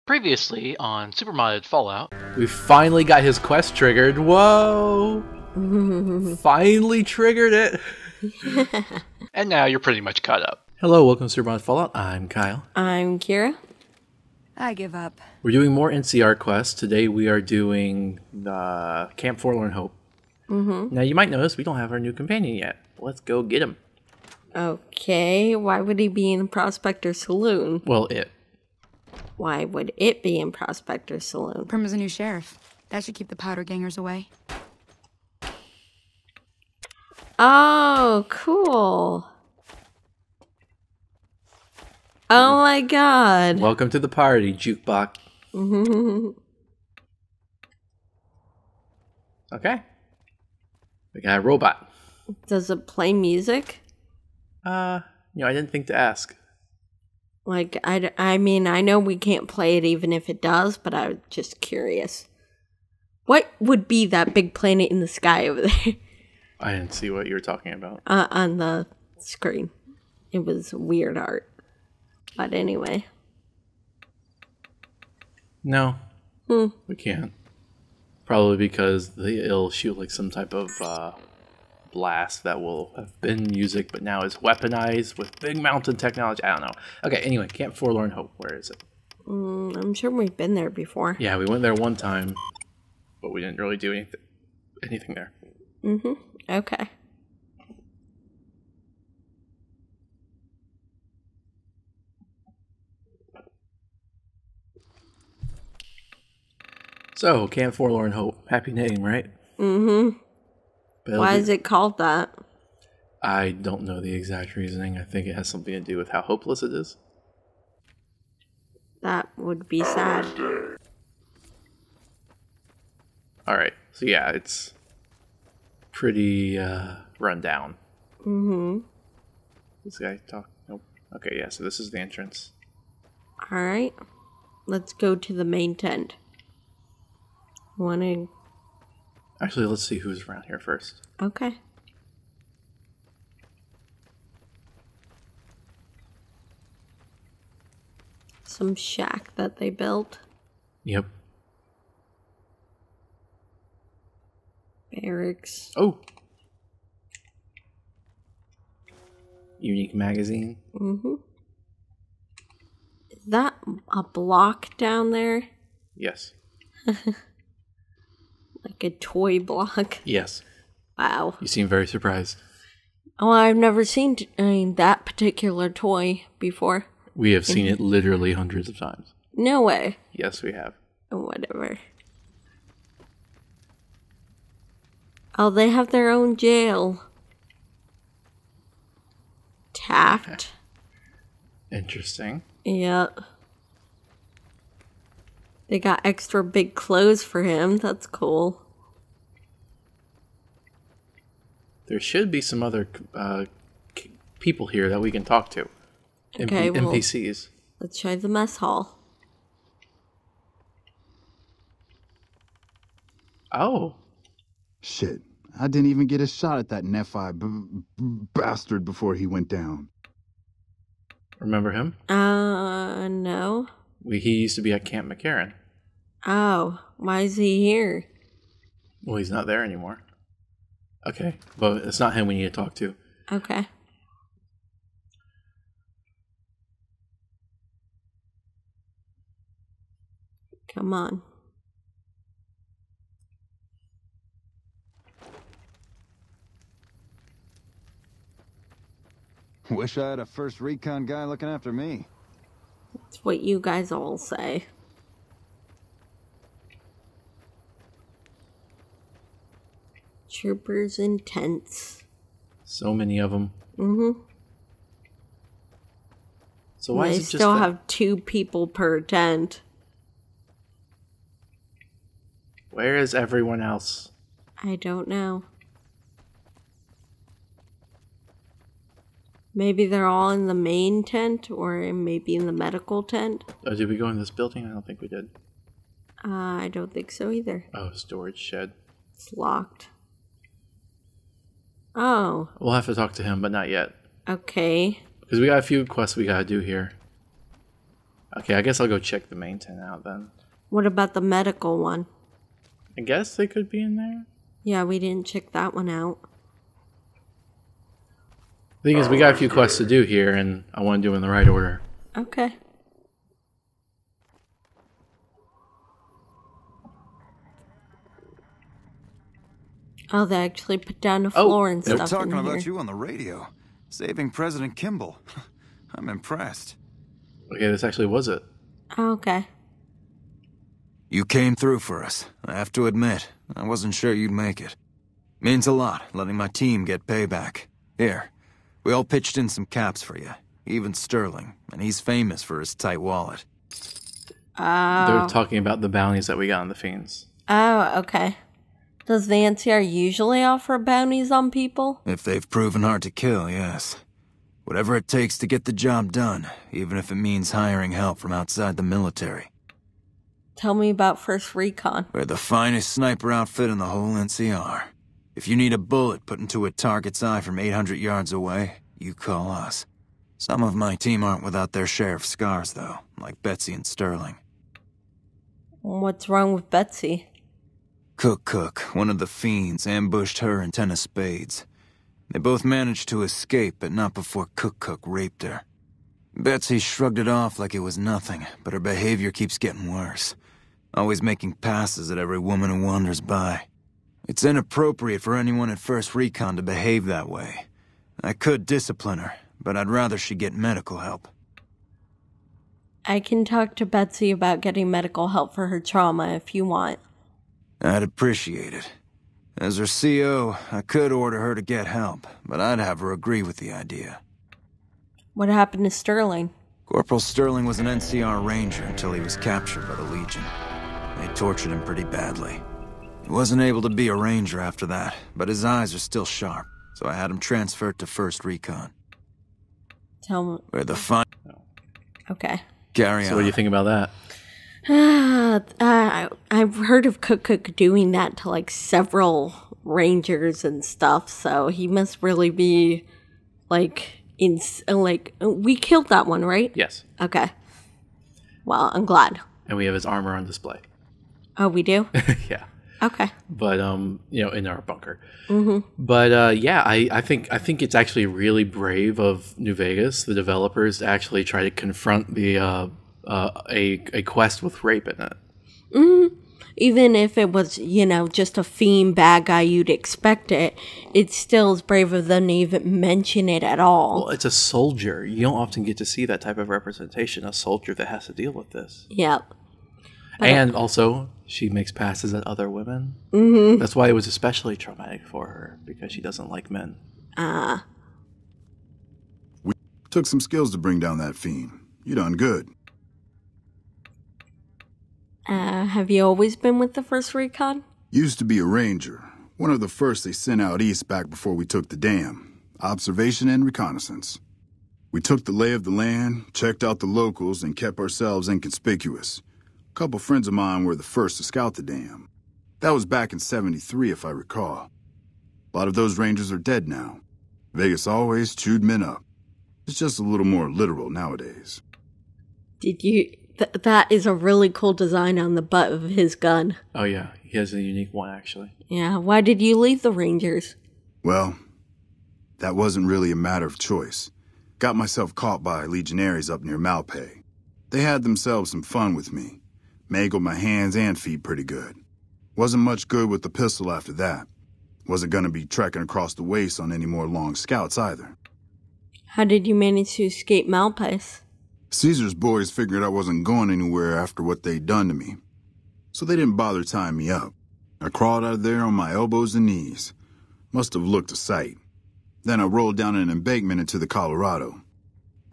Previously on Super Modded Fallout. We finally got his quest triggered. Whoa! Finally triggered it. And now you're pretty much caught up. Hello, welcome to Super Modded Fallout. I'm Kyle. I'm Kira. I give up. We're doing more NCR quests. Today we are doing the Camp Forlorn Hope. Now you might notice we don't have our new companion yet. Let's go get him. Okay, why would he be in Prospector Saloon? Well, it. Why would it be in Prospector Saloon? Prima's a new sheriff. That should keep the powder gangers away. Oh, cool. Oh my god. Welcome to the party, jukebox. Okay. We got a robot. Does it play music? I didn't think to ask. Like, I mean, I know we can't play it even if it does, but I'm just curious. What would be that big planet in the sky over there? I didn't see what you were talking about. On the screen. It was weird art. But anyway. No. We can't. Probably because it'll shoot like some type of blast that will have been music, but now is weaponized with big mountain technology. I don't know. Okay, anyway, Camp Forlorn Hope. Where is it? I'm sure we've been there before. Yeah, we went there one time, but we didn't really do anything there. Okay. So, Camp Forlorn Hope. Happy name, right? Why is it called that? I don't know the exact reasoning. I think it has something to do with how hopeless it is. That would be sad. Alright, so yeah, it's pretty run down. This guy talk? Nope. Okay, yeah, so this is the entrance. Alright. Let's go to the main tent. Actually, let's see who's around here first. Okay. Some shack that they built. Yep. Barracks. Oh! Unique magazine. Is that a block down there? Yes. Like a toy block? Yes. Wow. You seem very surprised. Oh, I've never seen that particular toy before. We have seen it literally hundreds of times. No way. Yes, we have. Whatever. Oh, they have their own jail. Taft. Interesting. Yep. They got extra big clothes for him. That's cool. There should be some other people here that we can talk to. Okay, well, NPCs. let's try the mess hall. Oh. Shit. I didn't even get a shot at that Nephi bastard before he went down. Remember him? No. He used to be at Camp McCarran. Oh, why is he here? Well, he's not there anymore. Okay, but it's not him we need to talk to. Okay. Come on. Wish I had a first recon guy looking after me. That's what you guys all say. Troopers in tents. So many of them. So why They is it just still have 2 people per tent. Where is everyone else? I don't know. Maybe they're all in the main tent, or maybe in the medical tent. Oh, did we go in this building? I don't think we did. I don't think so either. Oh, storage shed. It's locked. Oh. We'll have to talk to him, but not yet. Okay. Because we got a few quests we gotta do here. Okay, I guess I'll go check the main tent out then. What about the medical one? I guess they could be in there. Yeah, we didn't check that one out. The thing is, we got a few quests to do here, and I want to do them in the right order. Okay. Oh, they actually put down the floor and They're stuff talking in about here. you on the radio. Saving President Kimball. I'm impressed. Okay, this actually was it. Oh, okay. You came through for us. I have to admit, I wasn't sure you'd make it. Means a lot, letting my team get payback. Here, we all pitched in some caps for you. Even Sterling, and he's famous for his tight wallet. They're talking about the bounties that we got on the Fiends. Oh, okay. Does the NCR usually offer bounties on people? If they've proven hard to kill, yes. Whatever it takes to get the job done, even if it means hiring help from outside the military. Tell me about First Recon. We're the finest sniper outfit in the whole NCR. If you need a bullet put into a target's eye from 800 yards away, you call us. Some of my team aren't without their share of scars, though, like Betsy and Sterling. What's wrong with Betsy? Cook, one of the Fiends, ambushed her and 10 of spades. They both managed to escape, but not before Cook raped her. Betsy shrugged it off like it was nothing, but her behavior keeps getting worse. Always making passes at every woman who wanders by. It's inappropriate for anyone at First Recon to behave that way. I could discipline her, but I'd rather she get medical help. I can talk to Betsy about getting medical help for her trauma if you want. I'd appreciate it. As her CO, I could order her to get help, but I'd have her agree with the idea. What happened to Sterling? Corporal Sterling was an NCR Ranger until he was captured by the Legion. They tortured him pretty badly. He wasn't able to be a Ranger after that, but his eyes are still sharp, so I had him transferred to First Recon. Tell me. Where the fun... Okay. Carry on. So what do you think about that? I've heard of Cook doing that to like several Rangers and stuff, so he must really be like we killed that one, right? Yes. Okay. Well, I'm glad. And we have his armor on display. Oh, we do? Yeah. Okay. But in our bunker. Mm-hmm. But yeah, I think it's actually really brave of New Vegas, the developers, to actually try to confront the a quest with rape in it. Mm-hmm. Even if it was, just a fiend bad guy you'd expect it, it still is brave of them to even mention it at all. Well, it's a soldier. You don't often get to see that type of representation, a soldier that has to deal with this. Yep. And also, she makes passes at other women. Mm-hmm. That's why it was especially traumatic for her, because she doesn't like men. We took some skills to bring down that fiend. You done good. Have you always been with the First Recon? Used to be a ranger. One of the first they sent out east back before we took the dam. Observation and reconnaissance. We took the lay of the land, checked out the locals, and kept ourselves inconspicuous. A couple friends of mine were the first to scout the dam. That was back in '73, if I recall. A lot of those rangers are dead now. Vegas always chewed men up. It's just a little more literal nowadays. Did you... that is a really cool design on the butt of his gun. Oh yeah, he has a unique one, actually. Yeah, why did you leave the Rangers? Well, that wasn't really a matter of choice. Got myself caught by legionaries up near Malpay. They had themselves some fun with me. Mangled my hands and feet pretty good. Wasn't much good with the pistol after that. Wasn't gonna be trekking across the waste on any more long scouts either. How did you manage to escape Malpais? Caesar's boys figured I wasn't going anywhere after what they'd done to me. So they didn't bother tying me up. I crawled out of there on my elbows and knees. Must have looked a sight. Then I rolled down an embankment into the Colorado.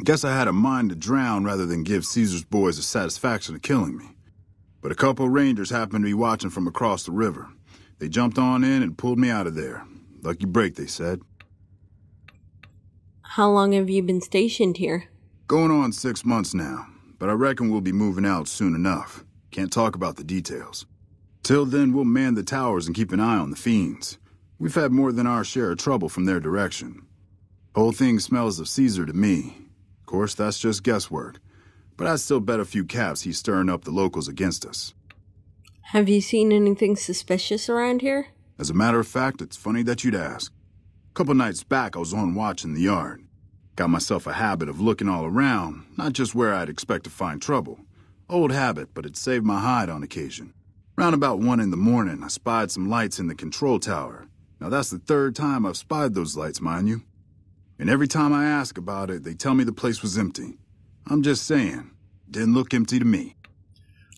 Guess I had a mind to drown rather than give Caesar's boys the satisfaction of killing me. But a couple rangers happened to be watching from across the river. They jumped on in and pulled me out of there. Lucky break, they said. How long have you been stationed here? Going on 6 months now, but I reckon we'll be moving out soon enough. Can't talk about the details. Till then, we'll man the towers and keep an eye on the fiends. We've had more than our share of trouble from their direction. Whole thing smells of Caesar to me. Of course, that's just guesswork. But I still bet a few caps he's stirring up the locals against us. Have you seen anything suspicious around here? As a matter of fact, it's funny that you'd ask. A couple nights back, I was on watch in the yard. Got myself a habit of looking all around, not just where I'd expect to find trouble. Old habit, but it saved my hide on occasion. Round about 1 in the morning, I spied some lights in the control tower. Now that's the 3rd time I've spied those lights, mind you. And every time I ask about it, they tell me the place was empty. I'm just saying, didn't look empty to me.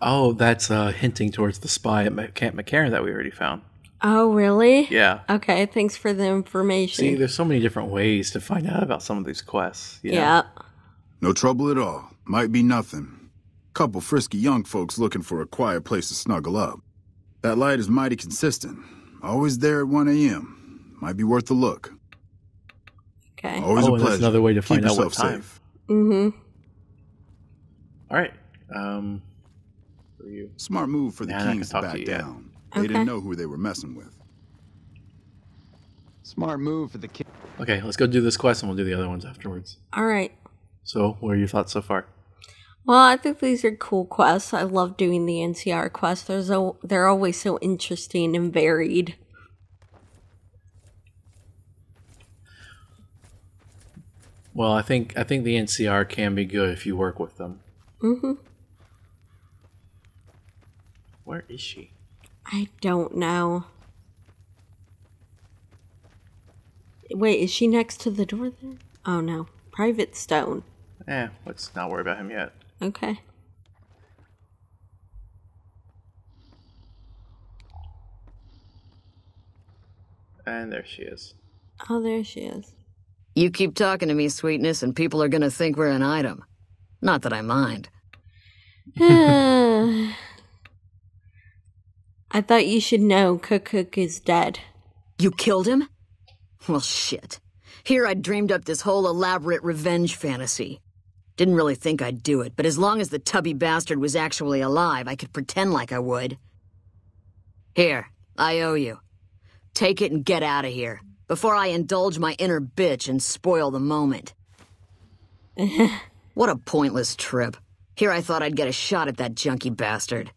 Oh, that's hinting towards the spy at Camp McCarran that we already found. Oh, really? Yeah. Okay, thanks for the information. See, there's so many different ways to find out about some of these quests. You know? Yeah. No trouble at all. Might be nothing. Couple frisky young folks looking for a quiet place to snuggle up. That light is mighty consistent. Always there at 1 a.m. Might be worth a look. Okay. Always a and pleasure. that's another way to find Keep out what yourself time. safe. Mm-hmm. All right. For you. Smart move for the Yeah, I Kings to can talk back to you, yeah. down. They Okay. didn't know who they were messing with. Smart move for the kid. Okay, let's go do this quest and we'll do the other ones afterwards. All right. So, what are your thoughts so far? Well, I think these are cool quests. I love doing the NCR quests. They're always so interesting and varied. Well, I think the NCR can be good if you work with them. Mm-hmm. Where is she? I don't know. Wait, is she next to the door there? Oh, no. Private Stone. Let's not worry about him yet. Okay. And there she is. Oh, there she is. You keep talking to me, sweetness, and people are gonna think we're an item. Not that I mind. I thought you should know Cook is dead. You killed him? Well, shit. Here I'd dreamed up this whole elaborate revenge fantasy. Didn't really think I'd do it, but as long as the tubby bastard was actually alive, I could pretend like I would. Here, I owe you. Take it and get out of here, before I indulge my inner bitch and spoil the moment. What a pointless trip. Here I thought I'd get a shot at that junkie bastard.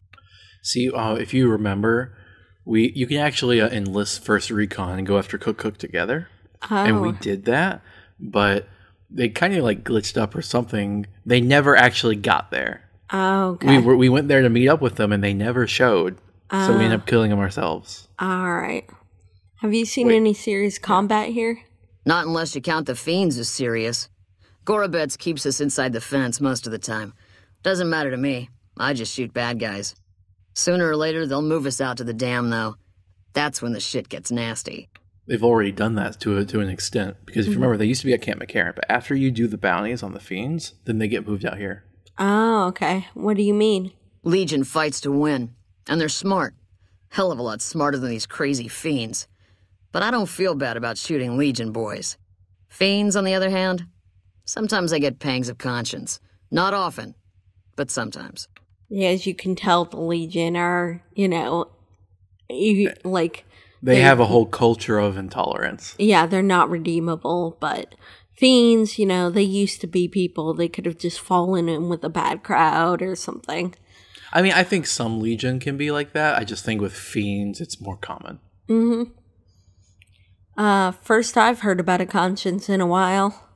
See, if you remember, you can actually enlist First Recon and go after Cook together. Oh. And we did that, but they kind of like glitched up or something. They never actually got there. Oh, okay. We went there to meet up with them and they never showed. So we ended up killing them ourselves. All right. Have you seen Wait. any serious combat here? Not unless you count the fiends as serious. Gorobets keeps us inside the fence most of the time. Doesn't matter to me. I just shoot bad guys. Sooner or later, they'll move us out to the dam, though. That's when the shit gets nasty. They've already done that to an extent. Because if you remember, they used to be at Camp McCarran. But after you do the bounties on the fiends, then they get moved out here. Oh, okay. What do you mean? Legion fights to win. And they're smart. Hell of a lot smarter than these crazy fiends. But I don't feel bad about shooting Legion boys. Fiends, on the other hand, sometimes I get pangs of conscience. Not often, but sometimes. Yeah, as you can tell, the Legion are, They have a whole culture of intolerance. Yeah, they're not redeemable, but fiends, they used to be people. They could have just fallen in with a bad crowd or something. I mean, I think some Legion can be like that. I just think with fiends, it's more common. Mm-hmm. First I've heard about a conscience in a while.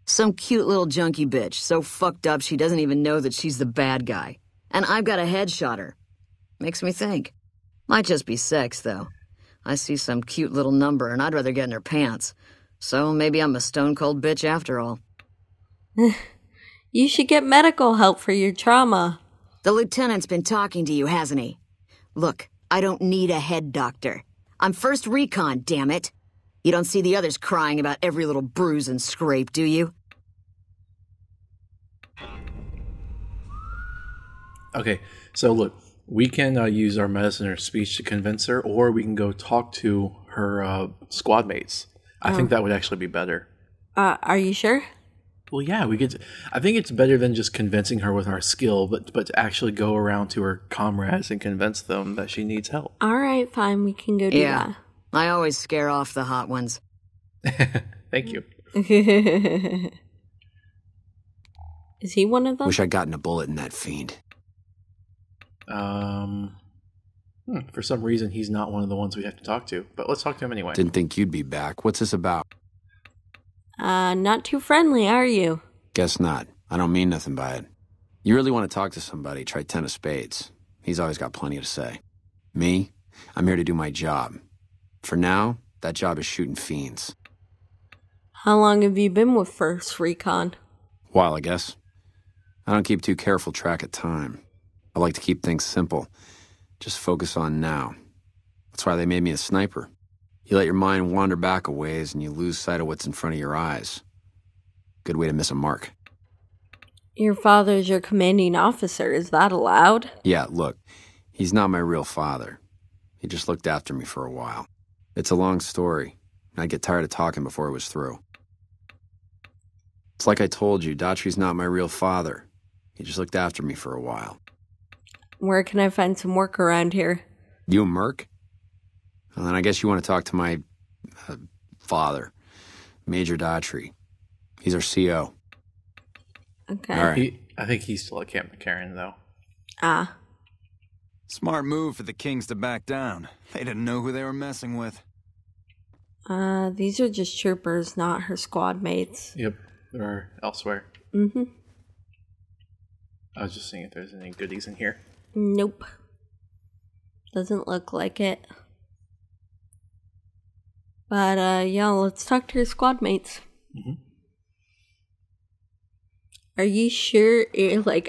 Some cute little junkie bitch, so fucked up she doesn't even know that she's the bad guy. And I've got a headshot her. Makes me think. Might just be sex, though. I see some cute little number and I'd rather get in her pants. So maybe I'm a stone-cold bitch after all. You should get medical help for your trauma. The lieutenant's been talking to you, hasn't he? Look, I don't need a head doctor. I'm First Recon, damn it. You don't see the others crying about every little bruise and scrape, do you? Okay, so look, we can use our medicine or speech to convince her, or we can go talk to her squad mates. I think that would actually be better. Are you sure? Well, yeah, we could. I think it's better than just convincing her with our skill, but to actually go around to her comrades and convince them that she needs help. All right, fine, we can go do Yeah, I always scare off the hot ones. Thank you. that. Is he one of them? Wish I'd gotten a bullet in that fiend. For some reason, he's not one of the ones we have to talk to. But let's talk to him anyway. Didn't think you'd be back. What's this about? Not too friendly, are you? Guess not. I don't mean nothing by it. You really want to talk to somebody, try 10 of spades. He's always got plenty to say. Me? I'm here to do my job. For now, that job is shooting fiends. How long have you been with First Recon? While, I guess. I don't keep too careful track of time. I like to keep things simple. Just focus on now. That's why they made me a sniper. You let your mind wander back a ways and you lose sight of what's in front of your eyes. Good way to miss a mark. Your father's your commanding officer. Is that allowed? Yeah, look, he's not my real father. He just looked after me for a while. It's a long story, and I'd get tired of talking before it was through. It's like I told you, Daughtry's not my real father. He just looked after me for a while. Where can I find some work around here? You a merc? Well, then I guess you want to talk to my father, Major Daughtry. He's our CO. Okay. All right. I think he's still at Camp McCarran, though. Ah. Smart move for the Kings to back down. They didn't know who they were messing with. These are just troopers, not her squad mates. Yep, they're elsewhere. Mm-hmm. I was just seeing if there's any goodies in here. Nope. Doesn't look like it. But, yeah, let's talk to your squad mates. Mm-hmm. Are you sure?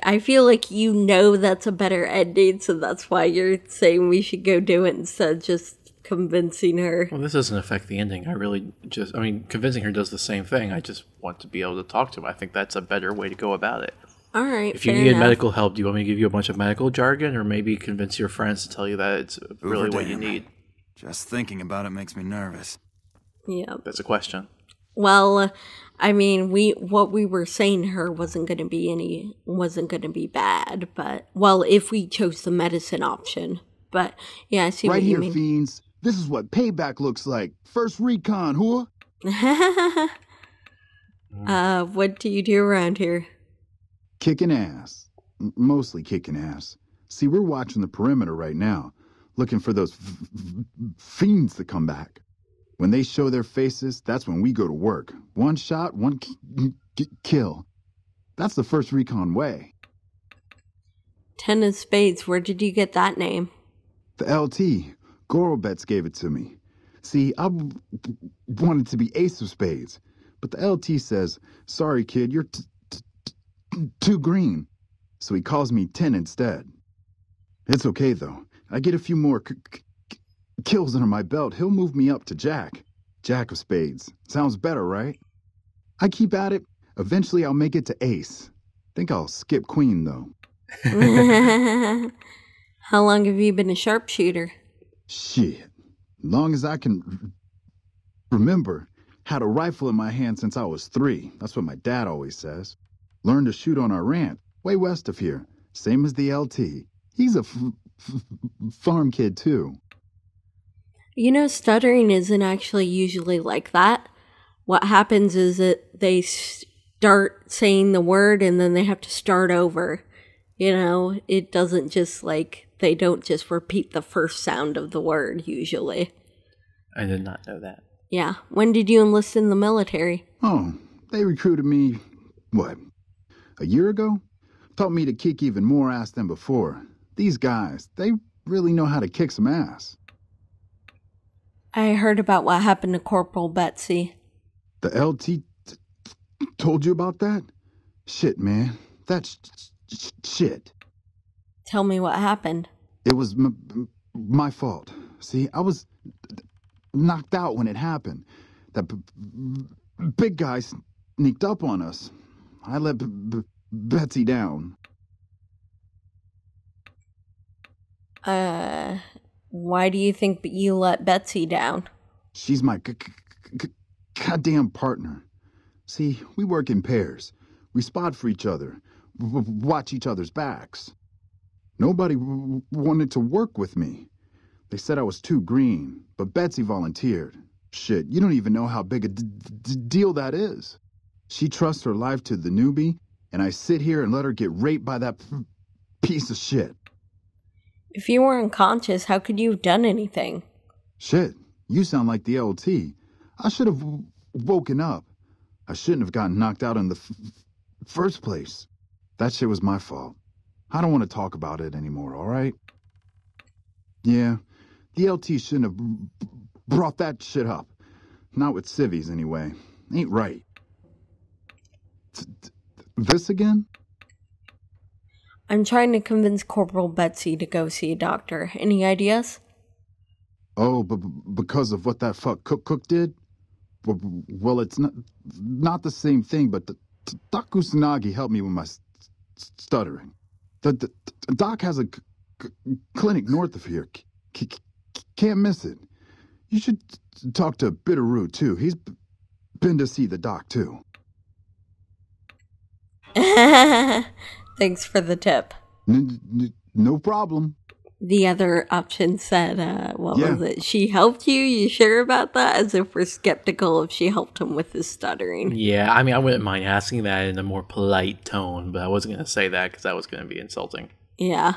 I feel like you know that's a better ending, so that's why you're saying we should go do it instead of just convincing her. Well, this doesn't affect the ending. Convincing her does the same thing. I just want to be able to talk to him. I think that's a better way to go about it. All right. If you need medical help, do you want me to give you a bunch of medical jargon, or maybe convince your friends to tell you that it's really what you need? Just thinking about it makes me nervous. Yeah. That's a question. Well, what we were saying to her wasn't going to be bad, but, well, if we chose the medicine option. But, yeah, I see what you mean. Right here, fiends. This is what payback looks like. First Recon, whore. What do you do around here? Kicking ass. Mostly kicking ass. See, we're watching the perimeter right now, looking for those fiends to come back. When they show their faces, that's when we go to work. One shot, one kill. That's the First Recon way. 10 of spades, where did you get that name? The LT. Gorobets gave it to me. See, I wanted to be ace of spades, but the LT says, sorry kid, you're too green. So he calls me 10 instead. It's okay though. I get a few more kills under my belt, he'll move me up to Jack. Jack of spades. Sounds better, right? I keep at it. Eventually I'll make it to ace. Think I'll skip queen, though. How long have you been a sharpshooter? Shit. Long as I can remember. Had a rifle in my hand since I was 3. That's what my dad always says. Learned to shoot on our ranch, way west of here. Same as the LT. He's a farm kid, too. You know, stuttering isn't actually usually like that. What happens is that they start saying the word and then they have to start over. You know, it doesn't just they don't just repeat the first sound of the word usually. I did not know that. Yeah. When did you enlist in the military? Oh, they recruited me, a year ago? Taught me to kick even more ass than before. These guys, they really know how to kick some ass. I heard about what happened to Corporal Betsy. The LT told you about that? Shit, man. That's shit. Tell me what happened. It was my fault. See, I was knocked out when it happened. That big guy sneaked up on us. I let Betsy down. Why do you think you let Betsy down? She's my goddamn partner. See, we work in pairs. We spot for each other, watch each other's backs. Nobody wanted to work with me. They said I was too green, but Betsy volunteered. Shit, you don't even know how big a deal that is. She trusts her life to the newbie, and I sit here and let her get raped by that piece of shit. If you were unconscious, how could you have done anything? Shit, you sound like the LT. I should have woken up. I shouldn't have gotten knocked out in the first place. That shit was my fault. I don't want to talk about it anymore, all right? Yeah, the LT shouldn't have brought that shit up. Not with civvies, anyway. Ain't right. This again? I'm trying to convince Corporal Betsy to go see a doctor. Any ideas? Oh, but because of what that fuck Cook did? Well, it's not the same thing, but Doc Kusanagi helped me with my stuttering. The doc has a clinic north of here. Can't miss it. You should talk to Bitterroot, too. He's been to see the doc, too. Thanks for the tip. No problem. The other option said, what was it? She helped you? You sure about that? As if we're skeptical if she helped him with his stuttering. Yeah, I mean, I wouldn't mind asking that in a more polite tone, but I wasn't going to say that because that was going to be insulting. Yeah.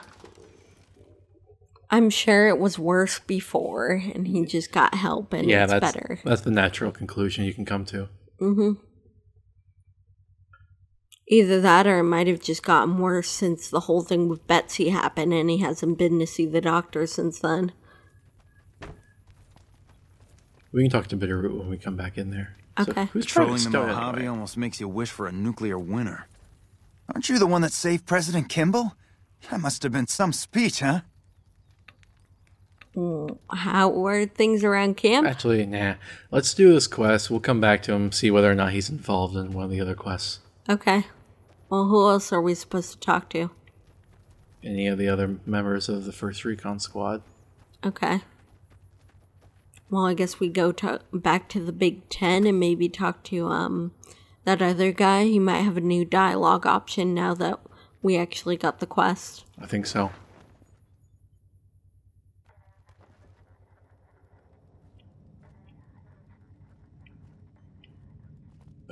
I'm sure it was worse before, and he just got help, and it's better. That's the natural conclusion you can come to. Mm-hmm. Either that or it might have just gotten worse since the whole thing with Betsy happened and he hasn't been to see the doctor since then. We can talk to Bitterroot when we come back in there. Okay. So who's Trolling the anyway? Mojave almost makes you wish for a nuclear winter. Aren't you the one that saved President Kimball? That must have been some speech, huh? How were things around camp? Actually, nah. Let's do this quest. We'll come back to him, see whether or not he's involved in one of the other quests. Okay. Well, who else are we supposed to talk to? Any of the other members of the first recon squad. Okay. Well, I guess we go back to the Big Ten and maybe talk to that other guy. He might have a new dialogue option now that we actually got the quest. I think so.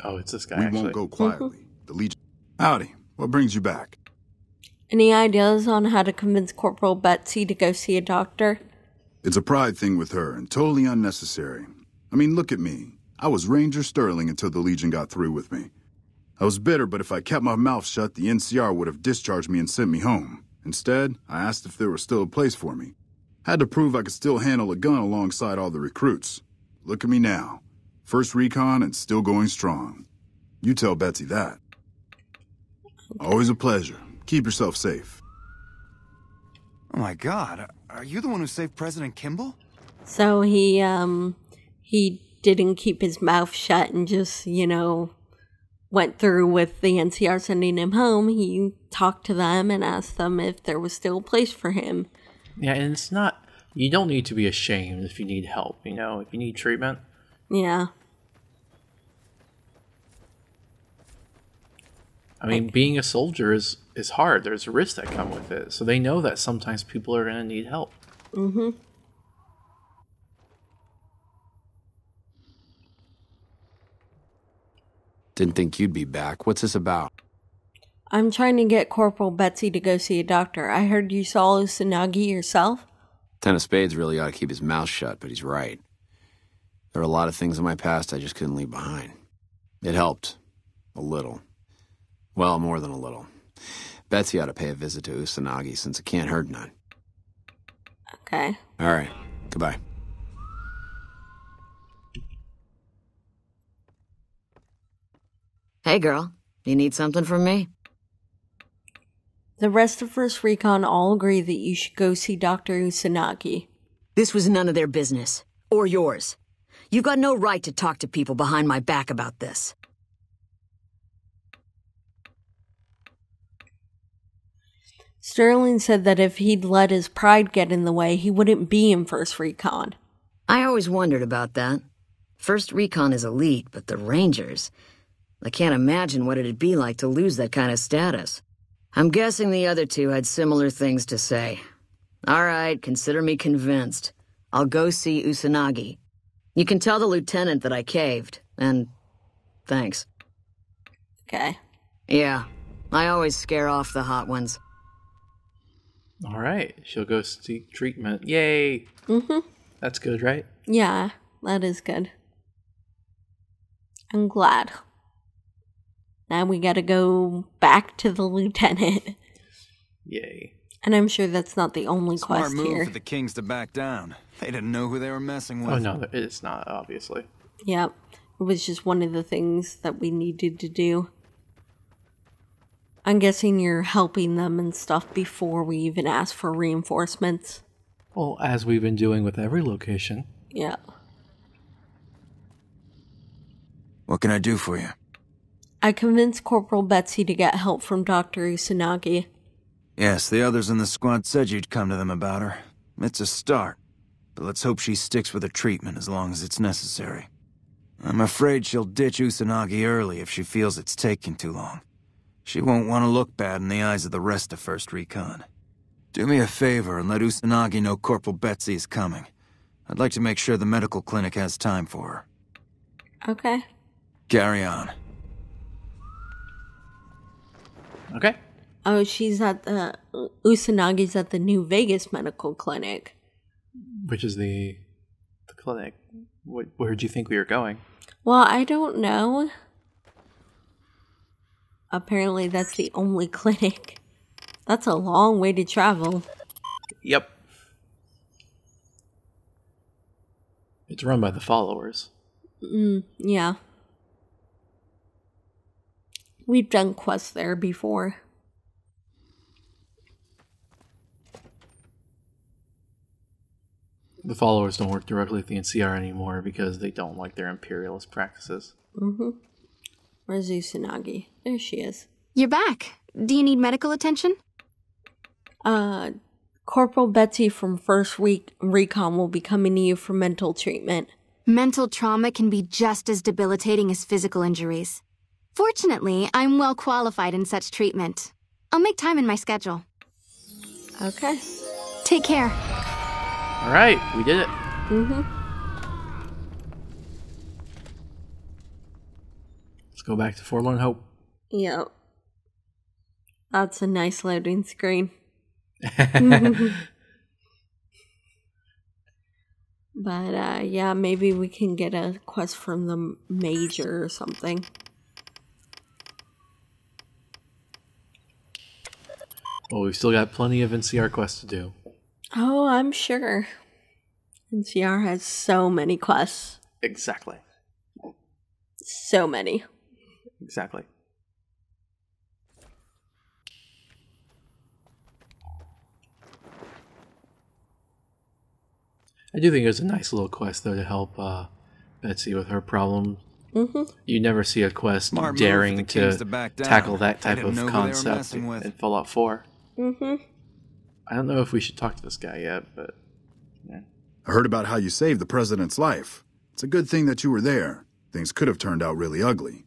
Oh, it's this guy, We actually. won't go quietly. The Legion... Howdy. What brings you back? Any ideas on how to convince Corporal Betsy to go see a doctor? It's a pride thing with her, and totally unnecessary. I mean, look at me. I was Ranger Sterling until the Legion got through with me. I was bitter, but if I kept my mouth shut, the NCR would have discharged me and sent me home. Instead, I asked if there was still a place for me. Had to prove I could still handle a gun alongside all the recruits. Look at me now. First recon and still going strong. You tell Betsy that. Always a pleasure. Keep yourself safe. Oh my God, are you the one who saved President Kimball? So he didn't keep his mouth shut and just, went through with the NCR sending him home. He talked to them and asked them if there was still a place for him. Yeah, and it's not... You don't need to be ashamed if you need help, if you need treatment. Yeah. I mean, being a soldier is hard. There's risks that come with it. So they know that sometimes people are going to need help. Mm-hmm. Didn't think you'd be back. What's this about? I'm trying to get Corporal Betsy to go see a doctor. I heard you saw Usanagi yourself. Ten of Spades really ought to keep his mouth shut, but he's right. There are a lot of things in my past I just couldn't leave behind. It helped. A little. Well, more than a little. Betsy ought to pay a visit to Usanagi since it can't hurt none. Okay. All right. Goodbye. Hey, girl. You need something from me? The rest of First Recon all agree that you should go see Dr. Usanagi. This was none of their business. Or yours. You've got no right to talk to people behind my back about this. Sterling said that if he'd let his pride get in the way, he wouldn't be in First Recon. I always wondered about that. First Recon is elite, but the Rangers... I can't imagine what it'd be like to lose that kind of status. I'm guessing the other two had similar things to say. All right, consider me convinced. I'll go see Usanagi. You can tell the lieutenant that I caved, and thanks. Okay. Yeah, I always scare off the hot ones. All right, she'll go seek treatment. Yay! Mm-hmm. That's good, right? Yeah, that is good. I'm glad. Now we gotta go back to the lieutenant. Yay. And I'm sure that's not the only Smart quest move here. for the Kings to back down. They didn't know who they were messing with. Oh, no, it's not, obviously. Yep. It was just one of the things that we needed to do. I'm guessing you're helping them and stuff before we even ask for reinforcements. Well, as we've been doing with every location. Yeah. What can I do for you? I convinced Corporal Betsy to get help from Dr. Usanagi. Yes, the others in the squad said you'd come to them about her. It's a start, but let's hope she sticks with her treatment as long as it's necessary. I'm afraid she'll ditch Usanagi early if she feels it's taking too long. She won't want to look bad in the eyes of the rest of First Recon. Do me a favor and let Usanagi know Corporal Betsy is coming. I'd like to make sure the medical clinic has time for her. Okay. Carry on. Okay. Oh, she's at the... Usanagi's at the New Vegas Medical Clinic. Which is the clinic. Where do you think we were going? Well, I don't know. Apparently that's the only clinic. That's a long way to travel. Yep. It's run by the followers. Yeah. We've done quests there before. The followers don't work directly with the NCR anymore because they don't like their imperialist practices. Where's Usanagi? There she is. You're back. Do you need medical attention? Corporal Betsy from First Recon will be coming to you for mental treatment. Mental trauma can be just as debilitating as physical injuries. Fortunately, I'm well qualified in such treatment. I'll make time in my schedule. Okay. Take care. All right, we did it. Let's go back to Forlorn Hope. Yep. That's a nice loading screen. But, yeah, maybe we can get a quest from the Major or something. Well, we've still got plenty of NCR quests to do. Oh, I'm sure. NCR has so many quests. Exactly. So many. Exactly. I do think it was a nice little quest, though, to help Betsy with her problem. You never see a quest Smart move daring for the Kings to to back down. tackle that They type didn't of know who they were concept messing with. in Fallout 4. I don't know if we should talk to this guy yet, but... yeah. I heard about how you saved the president's life. It's a good thing that you were there. Things could have turned out really ugly.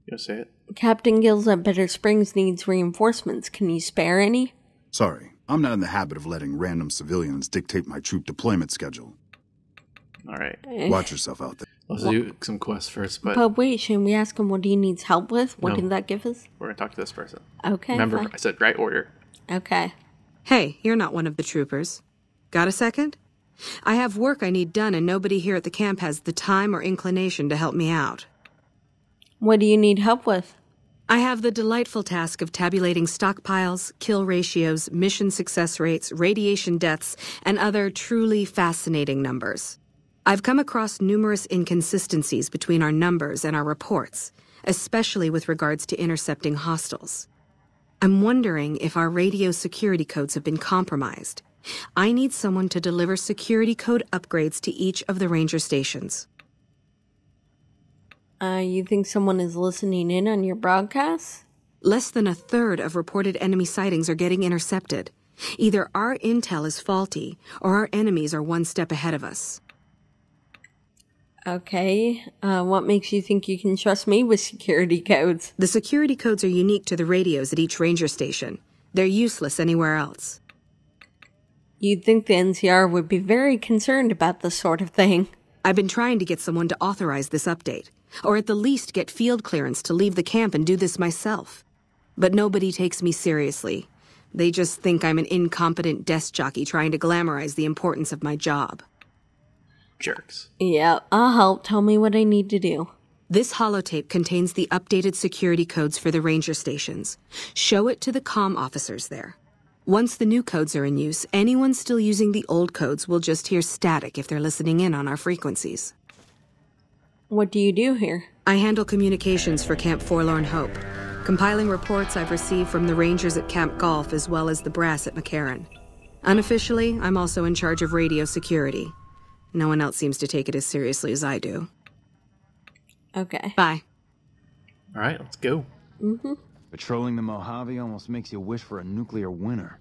You want to say it? Captain Gills at Better Springs needs reinforcements. Can you spare any? Sorry, I'm not in the habit of letting random civilians dictate my troop deployment schedule. All right. Watch yourself out there. Let's do some quests first, but But wait, shouldn't we ask him what he needs help with? What No. can that give us? we're going to talk to this person. Okay. Remember, fine. I said right order. Okay. Hey, you're not one of the troopers. Got a second? I have work I need done and nobody here at the camp has the time or inclination to help me out. What do you need help with? I have the delightful task of tabulating stockpiles, kill ratios, mission success rates, radiation deaths, and other truly fascinating numbers. I've come across numerous inconsistencies between our numbers and our reports, especially with regards to intercepting hostiles. I'm wondering if our radio security codes have been compromised. I need someone to deliver security code upgrades to each of the ranger stations. You think someone is listening in on your broadcast? Less than a third of reported enemy sightings are getting intercepted. Either our intel is faulty, or our enemies are one step ahead of us. Okay. What makes you think you can trust me with security codes? The security codes are unique to the radios at each ranger station. They're useless anywhere else. You'd think the NCR would be very concerned about this sort of thing. I've been trying to get someone to authorize this update, or at the least get field clearance to leave the camp and do this myself. But nobody takes me seriously. They just think I'm an incompetent desk jockey trying to glamorize the importance of my job. Jerks. Yeah, I'll help. Tell me what I need to do. This holotape contains the updated security codes for the ranger stations. Show it to the comm officers there. Once the new codes are in use, anyone still using the old codes will just hear static if they're listening in on our frequencies. What do you do here? I handle communications for Camp Forlorn Hope, compiling reports I've received from the rangers at Camp Golf as well as the brass at McCarran. Unofficially, I'm also in charge of radio security. No one else seems to take it as seriously as I do. Okay. Bye. All right, let's go. Mm-hmm. Patrolling the Mojave almost makes you wish for a nuclear winter.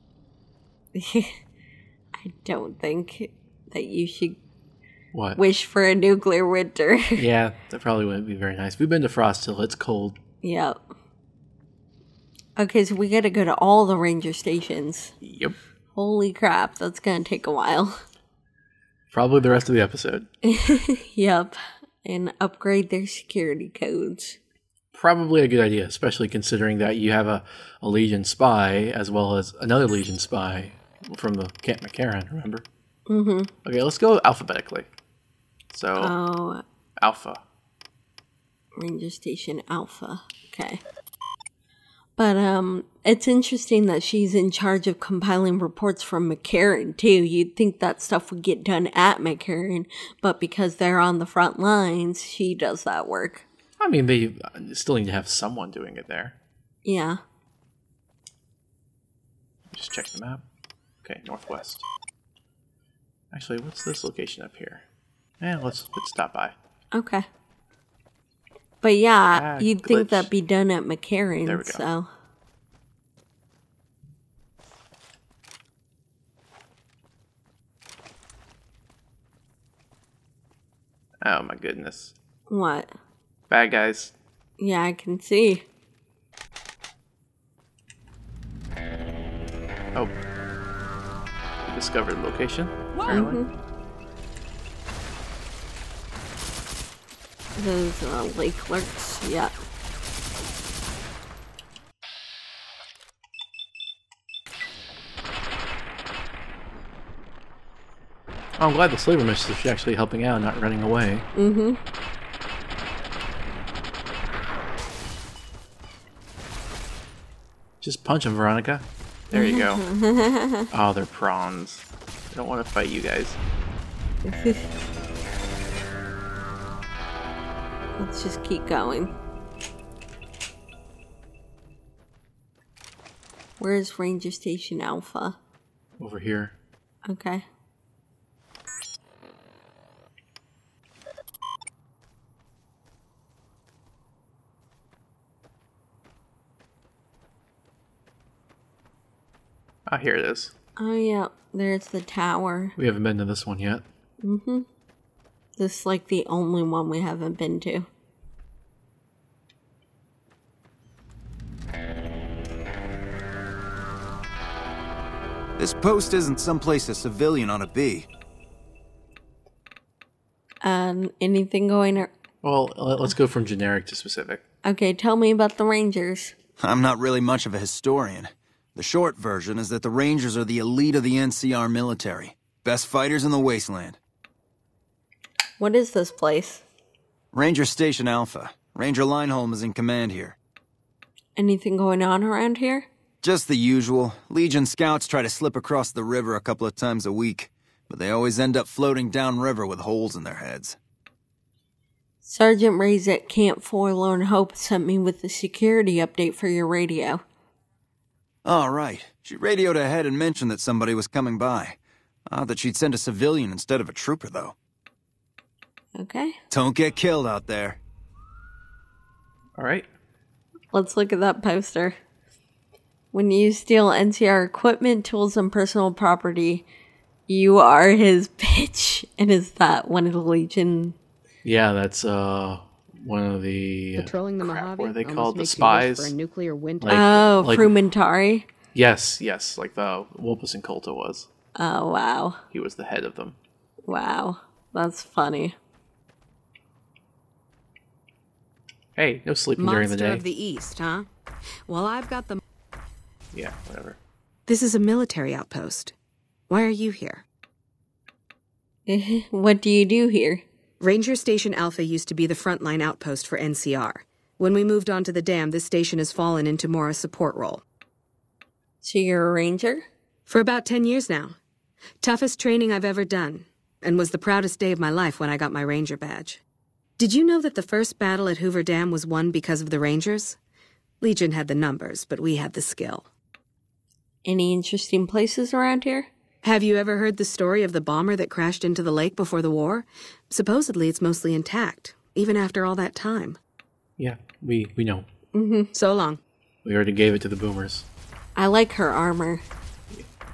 I don't think that you should wish for a nuclear winter. Yeah, that probably wouldn't be very nice. We've been to Frost Hill. It's cold. Yep. Okay, so we gotta go to all the ranger stations. Yep. Holy crap, that's gonna take a while. Probably the rest of the episode. Yep. And upgrade their security codes. Probably a good idea, especially considering that you have a Legion spy as well as another Legion spy from the Camp McCarran, remember? Mm-hmm. Okay, let's go alphabetically. So, Alpha. Ranger Station Alpha. Okay. But it's interesting that she's in charge of compiling reports from McCarran, too. You'd think that stuff would get done at McCarran, but because they're on the front lines, she does that work. I mean, they still need to have someone doing it there. Yeah. Just check the map. Okay, northwest. Actually, what's this location up here? Let's stop by. Okay. But yeah, you'd think that'd be done at McCarran, there we go. So. Oh my goodness. What? Bad guys. Yeah, I can see. Oh. We discovered the location, apparently. Mm-hmm. Those lake lurks, yeah. Oh, I'm glad the Slaver Mistress is actually helping out, not running away. Mm-hmm. Just punch him, Veronica. There you go. Oh, they're prawns. I don't want to fight you guys. Let's just keep going. Where's Ranger Station Alpha? Over here. Okay. Ah, here it is. Oh, yeah. There's the tower. We haven't been to this one yet. Mm-hmm. This is like the only one we haven't been to. This post isn't someplace a civilian ought to be. Anything going... Well, let's go from generic to specific. Okay, tell me about the Rangers. I'm not really much of a historian. The short version is that the Rangers are the elite of the NCR military. Best fighters in the wasteland. What is this place? Ranger Station Alpha. Ranger Lineholm is in command here. Anything going on around here? Just the usual. Legion scouts try to slip across the river a couple of times a week, but they always end up floating downriver with holes in their heads. Sergeant Ray's at Camp Forlorn Hope sent me with the security update for your radio. All right. She radioed ahead and mentioned that somebody was coming by. Odd that she'd send a civilian instead of a trooper, though. Okay. Don't get killed out there. All right. Let's look at that poster. When you steal NCR equipment, tools, and personal property, you are his bitch. And is that one of the Legion? Yeah, that's one of the... Patrolling the Mojave. What are they almost called? The makes you wish spies? for a nuclear winter. Frumentari? Yes, like the Wolpus and Colta was. Oh, wow. He was the head of them. Wow. That's funny. Hey, no sleeping during the Monster day. of the East, huh? Well, I've got the... Yeah, whatever. This is a military outpost. Why are you here? What do you do here? Ranger Station Alpha used to be the frontline outpost for NCR. When we moved onto the dam, this station has fallen into more a support role. So you're a ranger? For about 10 years now. Toughest training I've ever done, and was the proudest day of my life when I got my ranger badge. Did you know that the first battle at Hoover Dam was won because of the Rangers? Legion had the numbers, but we had the skill. Any interesting places around here? Have you ever heard the story of the bomber that crashed into the lake before the war? Supposedly it's mostly intact, even after all that time. Yeah, we know. So long. We already gave it to the boomers. I like her armor.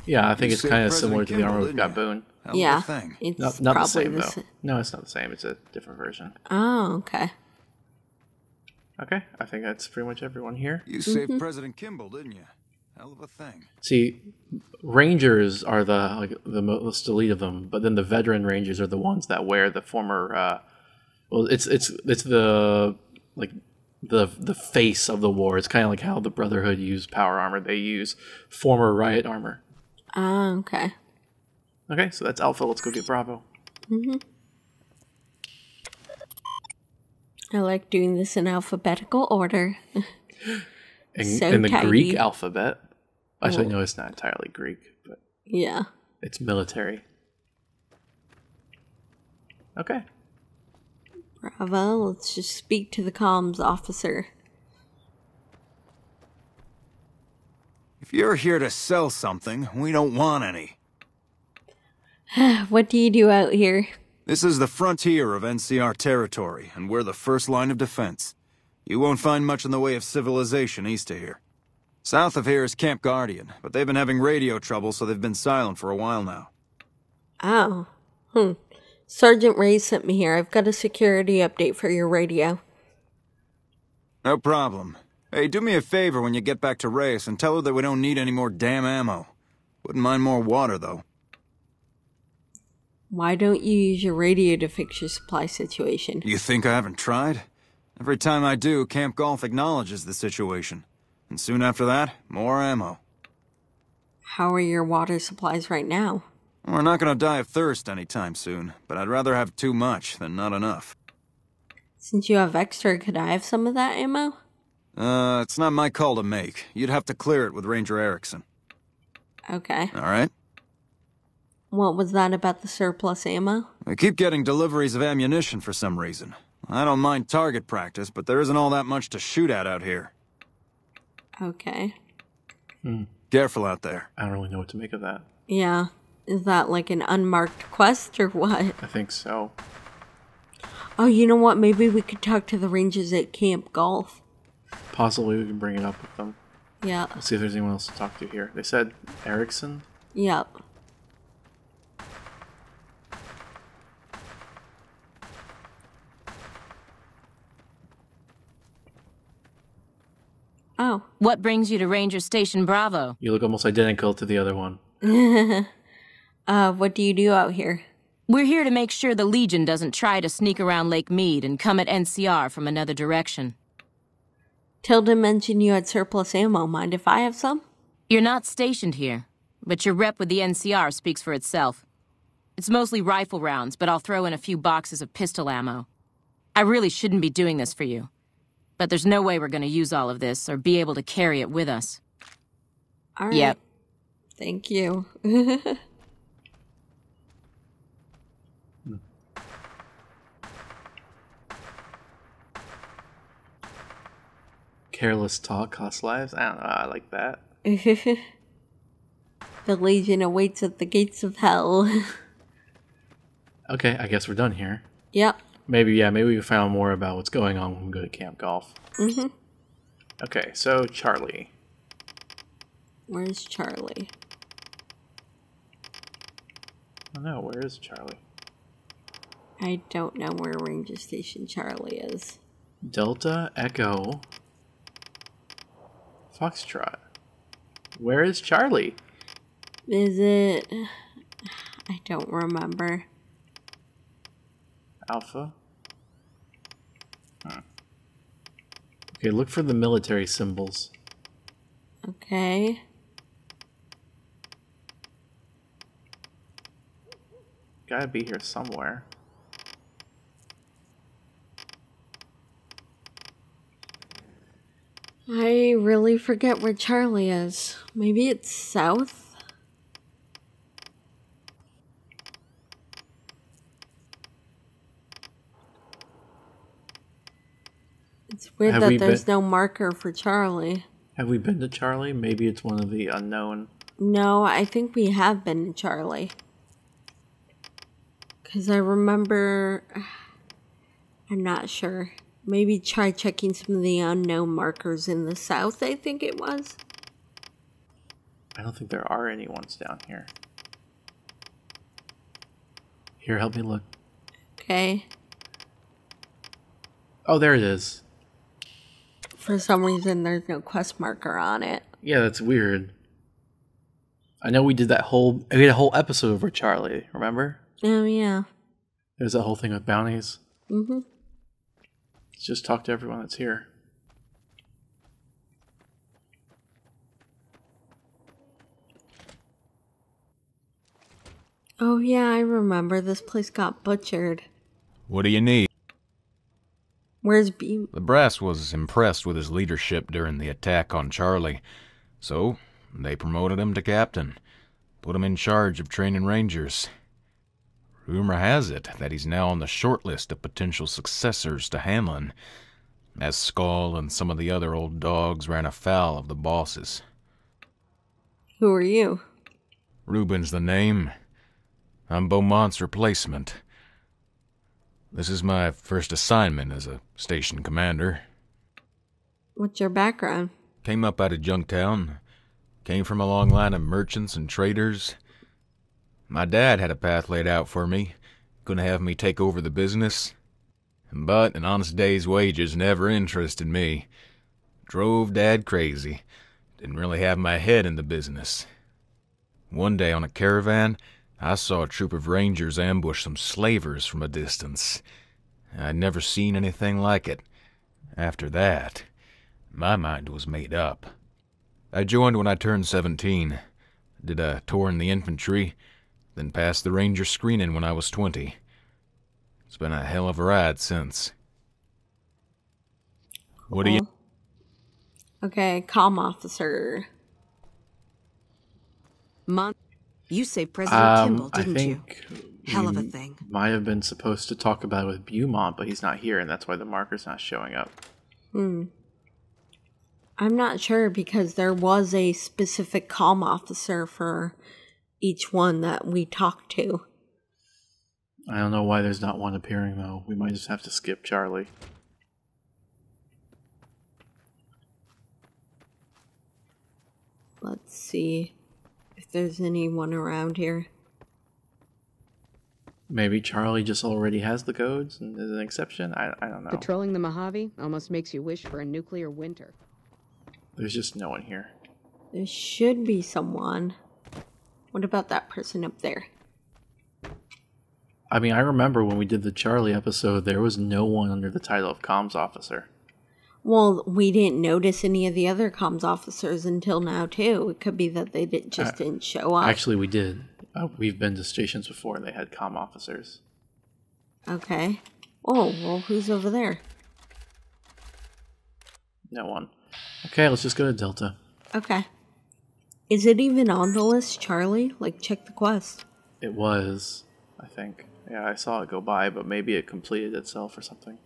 Yeah, I think it's saved kind of President similar to the Kimball, armor we didn't got you? Boone. Hell of a Yeah, thing. it's Not the probably same, the though. same. No, it's not the same. It's a different version. Oh, okay. Okay, I think that's pretty much everyone here. You saved President Kimball, didn't you? Hell of a thing. See, Rangers are the most elite of them, but then the veteran Rangers are the ones that wear the former. Well, it's the like the face of the war. It's kind of like how the Brotherhood used power armor. They use former Riot armor. Oh, okay. Okay, so that's Alpha. Let's go get Bravo. I like doing this in alphabetical order. So In the tidy. Greek alphabet. Actually, no, it's not entirely Greek, but Yeah. it's military. Okay. Bravo, let's just speak to the comms officer. If you're here to sell something, we don't want any. What do you do out here? This is the frontier of NCR territory, and we're the first line of defense. You won't find much in the way of civilization east of here. South of here is Camp Guardian, but they've been having radio trouble, so they've been silent for a while now. Oh. Sergeant Ray sent me here. I've got a security update for your radio. No problem. Hey, do me a favor when you get back to Reyes and tell her that we don't need any more damn ammo. Wouldn't mind more water, though. Why don't you use your radio to fix your supply situation? You think I haven't tried? Every time I do, Camp Golf acknowledges the situation. And soon after that, more ammo. How are your water supplies right now? We're not gonna die of thirst anytime soon, but I'd rather have too much than not enough. Since you have extra, could I have some of that ammo? It's not my call to make. You'd have to clear it with Ranger Erickson. Okay. All right? What was that about the surplus ammo? We keep getting deliveries of ammunition for some reason. I don't mind target practice, but there isn't all that much to shoot at out here. Okay. Careful out there. I don't really know what to make of that. Yeah. Is that like an unmarked quest or what? I think so. Oh, you know what? Maybe we could talk to the rangers at Camp Golf. Possibly we can bring it up with them. Yeah. Let's see if there's anyone else to talk to here. They said Erickson? Yep. Oh. What brings you to Ranger Station Bravo? You look almost identical to the other one. What do you do out here? We're here to make sure the Legion doesn't try to sneak around Lake Mead and come at NCR from another direction. Tilda mentioned you had surplus ammo. Mind if I have some? You're not stationed here, but your rep with the NCR speaks for itself. It's mostly rifle rounds, but I'll throw in a few boxes of pistol ammo. I really shouldn't be doing this for you, but there's no way we're going to use all of this or be able to carry it with us. All right. Yep. Thank you. Careless talk costs lives? I don't know. I like that. The Legion awaits at the gates of hell. Okay, I guess we're done here. Yep. Maybe we found more about what's going on when we go to Camp Golf. Okay, so Charlie. Where's Charlie? I don't know, where is Charlie? I don't know where Ranger Station Charlie is. Delta Echo Foxtrot. Where is Charlie? Is it... I don't remember. Alpha. Okay, look for the military symbols. Okay. Gotta be here somewhere. I really forget where Charlie is. Maybe it's south? It's weird that there's no marker for Charlie. Have we been to Charlie? Maybe it's one of the unknown. No, I think we have been to Charlie. Because I remember... I'm not sure. Maybe try checking some of the unknown markers in the south, I think it was. I don't think there are any ones down here. Here, help me look. Okay. Oh, there it is. For some reason, there's no quest marker on it. Yeah, that's weird. I know we did we had a whole episode over Charlie, remember? Oh, yeah. There's that whole thing with bounties. Mm-hmm. Let's just talk to everyone that's here. Oh, yeah, I remember. This place got butchered. What do you need? Where's Beam? The brass was impressed with his leadership during the attack on Charlie, so they promoted him to captain, put him in charge of training rangers. Rumor has it that he's now on the short list of potential successors to Hanlon, as Skull and some of the other old dogs ran afoul of the bosses. Who are you? Ruben's the name. I'm Beaumont's replacement. This is my first assignment as a station commander. What's your background? Came up out of Junktown. Came from a long line of merchants and traders. My dad had a path laid out for me. Couldn't have me take over the business. But an honest day's wages never interested me. Drove Dad crazy. Didn't really have my head in the business. One day on a caravan, I saw a troop of rangers ambush some slavers from a distance. I'd never seen anything like it. After that, my mind was made up. I joined when I turned 17. Did a tour in the infantry, then passed the ranger screening when I was 20. It's been a hell of a ride since. What do you... Okay, comm officer. You saved President Kimball, didn't you? Hell of a thing. Might have been supposed to talk about it with Beaumont, but he's not here, and that's why the marker's not showing up. I'm not sure because there was a specific comm officer for each one that we talked to. I don't know why there's not one appearing, though. We might just have to skip Charlie. Let's see if there's anyone around here. Maybe Charlie just already has the codes and is an exception? I don't know. Patrolling the Mojave almost makes you wish for a nuclear winter. There's just no one here. There should be someone. What about that person up there? I mean, I remember when we did the Charlie episode, there was no one under the title of comms officer. Well, we didn't notice any of the other comms officers until now, too. It could be that they didn't show up. Actually, we did. We've been to stations before and they had comm officers. Okay. Oh, well, who's over there? No one. Okay, let's just go to Delta. Okay. Is it even on the list, Charlie? Like, check the quest. It was, I think. Yeah, I saw it go by, but maybe it completed itself or something.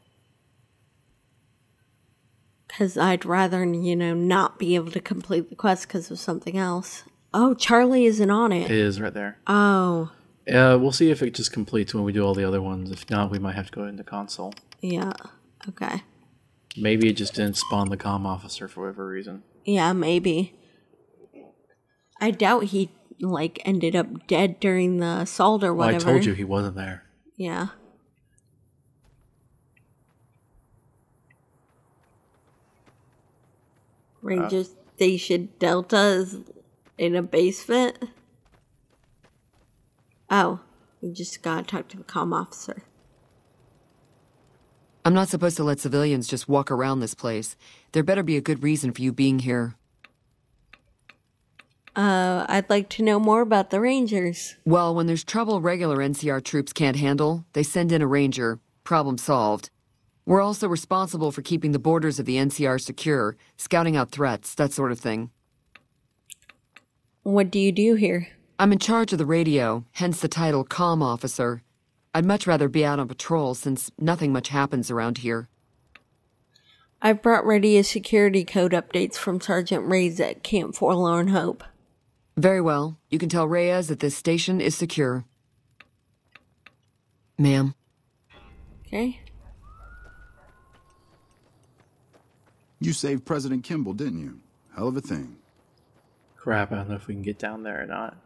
Because I'd rather, not be able to complete the quest because of something else. Oh, Charlie isn't on it. It is right there. Oh. We'll see if it just completes when we do all the other ones. If not, we might have to go into console. Yeah, okay. Maybe it just didn't spawn the comm officer for whatever reason. Yeah, maybe. I doubt he, ended up dead during the assault or whatever. Well, I told you he wasn't there. Yeah. Ranger Station Delta is in a basement? Oh, we just gotta talk to the comm officer. I'm not supposed to let civilians just walk around this place. There better be a good reason for you being here. I'd like to know more about the Rangers. Well, when there's trouble regular NCR troops can't handle, they send in a Ranger. Problem solved. We're also responsible for keeping the borders of the NCR secure, scouting out threats, that sort of thing. What do you do here? I'm in charge of the radio, hence the title Comm Officer. I'd much rather be out on patrol since nothing much happens around here. I brought radio security code updates from Sergeant Reyes at Camp Forlorn Hope. Very well. You can tell Reyes that this station is secure. Ma'am. Okay. You saved President Kimball, didn't you? Hell of a thing. Crap, I don't know if we can get down there or not.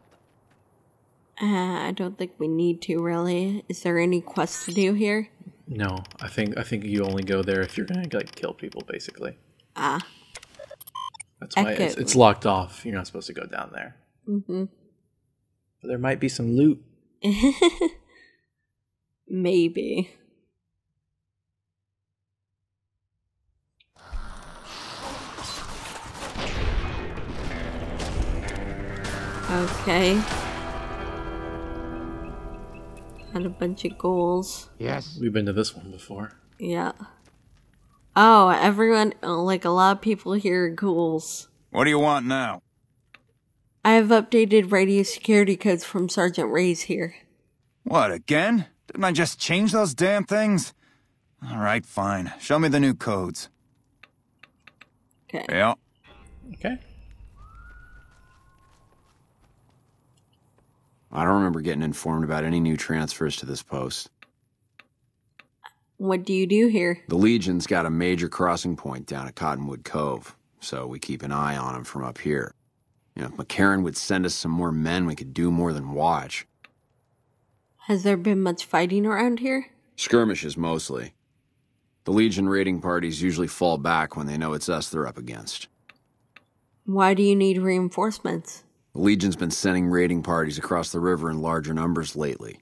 I don't think we need to, really. Is there any quest to do here? No, I think you only go there if you're gonna like kill people, basically. Ah. That's why it's locked off. You're not supposed to go down there. Mm-hmm. But there might be some loot. Maybe. Okay. Had a bunch of goals. Yes. We've been to this one before. Yeah. Oh, everyone, like a lot of people here are ghouls. What do you want now? I have updated radio security codes from Sergeant Reyes here. What, again? Didn't I just change those damn things? Alright, fine. Show me the new codes. Okay. Yeah. Okay. I don't remember getting informed about any new transfers to this post. What do you do here? The Legion's got a major crossing point down at Cottonwood Cove, so we keep an eye on them from up here. You know, if McCarran would send us some more men, we could do more than watch. Has there been much fighting around here? Skirmishes, mostly. The Legion raiding parties usually fall back when they know it's us they're up against. Why do you need reinforcements? The Legion's been sending raiding parties across the river in larger numbers lately.